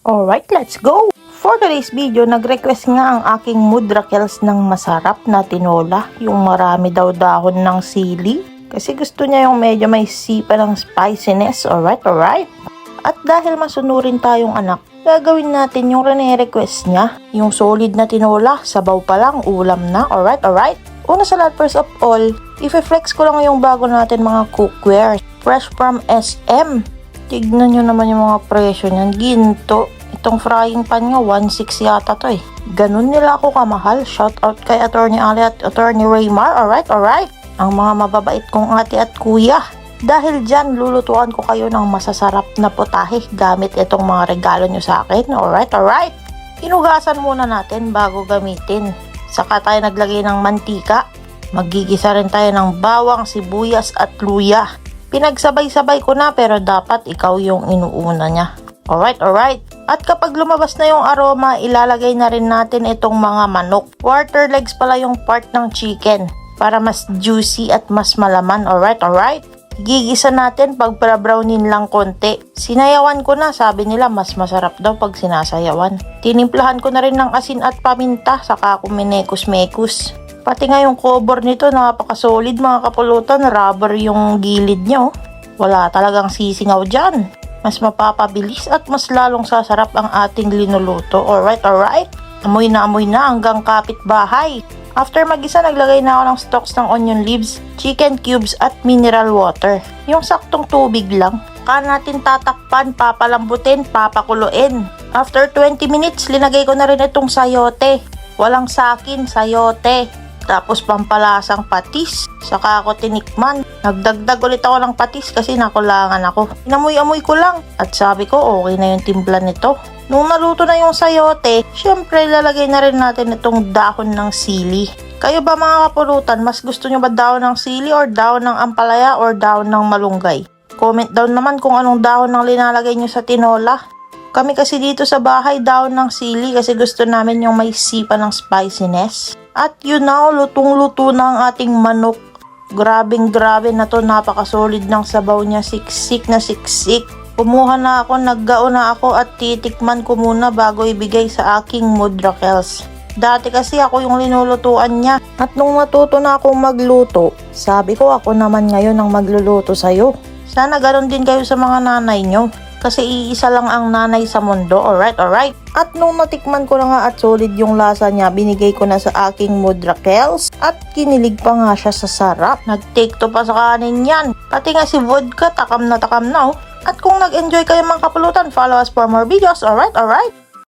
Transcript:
Alright, let's go! For today's video, nag-request nga ang aking Mudrakels ng masarap na tinola. Yung marami daw dahon ng sili. Kasi gusto niya yung medyo may sipa ng spiciness. Alright. At dahil masunurin tayong anak, gagawin natin yung rene-request niya. Yung solid na tinola, sabaw pa lang, ulam na. Alright. Una sa lahat, first of all, i-flex ko lang yung bago natin mga cookware. Fresh from SM. Tignan nyo naman yung mga presyo niyan. Ginto. Itong frying pan nga, 1.6 yata to eh. Ganun nila ako kamahal. Shout out kay Attorney Ali at Attorney Raymar. Alright. Ang mga mababait kong ate at kuya. Dahil dyan, lulutuan ko kayo ng masasarap na putahe gamit itong mga regalo nyo sa akin. Alright. Hinugasan muna natin bago gamitin. Saka tayo naglagay ng mantika. Magigisa rin tayo ng bawang, sibuyas at luya. Pinagsabay-sabay ko na pero dapat ikaw yung inuuna niya. Alright. At kapag lumabas na yung aroma, ilalagay na rin natin itong mga manok. Quarter legs pala yung part ng chicken para mas juicy at mas malaman. Alright. Gigisa natin pag brownin lang konti. Sinayawan ko na, sabi nila mas masarap daw pag sinasayawan. Tinimplahan ko na rin ng asin at paminta, saka ako minekos-mekos. Pati nga yung cover nito, napaka-solid mga kapulutan. Rubber yung gilid nyo. Wala talagang sisingaw dyan. Mas mapapabilis at mas lalong sasarap ang ating linuluto. Alright. Amoy na hanggang kapitbahay. After magisa, naglagay na ako ng stalks ng onion leaves, chicken cubes at mineral water. Yung saktong tubig lang. Saka natin tatakpan, papalambutin, papakuluin. After 20 minutes, linagay ko na rin itong sayote. Walang sakin, sayote. Tapos pampalasang patis. Saka ako tinikman. Nagdagdag ulit ako ng patis kasi nakulangan ako. Inamoy-amoy ko lang. At sabi ko okay na yung timpla nito. Nung naluto na yung sayote, syempre lalagay na rin natin itong dahon ng sili. Kayo ba mga kapulutan, mas gusto nyo ba dahon ng sili or dahon ng ampalaya or dahon ng malunggay? Comment down naman kung anong dahon ng linalagay nyo sa tinola. Kami kasi dito sa bahay dahon ng sili kasi gusto namin yung may sipa ng spiciness. At yun na, lutong-luto na ang ating manok. Grabe na to, napaka-solid ng sabaw niya, siksik na siksik. Kumuha na ako, naggaon na ako at titikman ko muna bago ibigay sa aking Mudrakels. Dati kasi ako yung linulutuan niya. At nung natuto na akong magluto, sabi ko ako naman ngayon ang magluluto sa'yo. Sana ganoon din kayo sa mga nanay nyo. Kasi iisa lang ang nanay sa mundo. Alright. At nung natikman ko na nga at solid yung lasa niya, binigay ko na sa aking Mudrakels. At kinilig pa nga siya sa sarap. Nag-take to pa sa kanin yan. Pati nga si vodka, takam na oh. At kung nag-enjoy kayo mga kapulutan, follow us for more videos. Alright.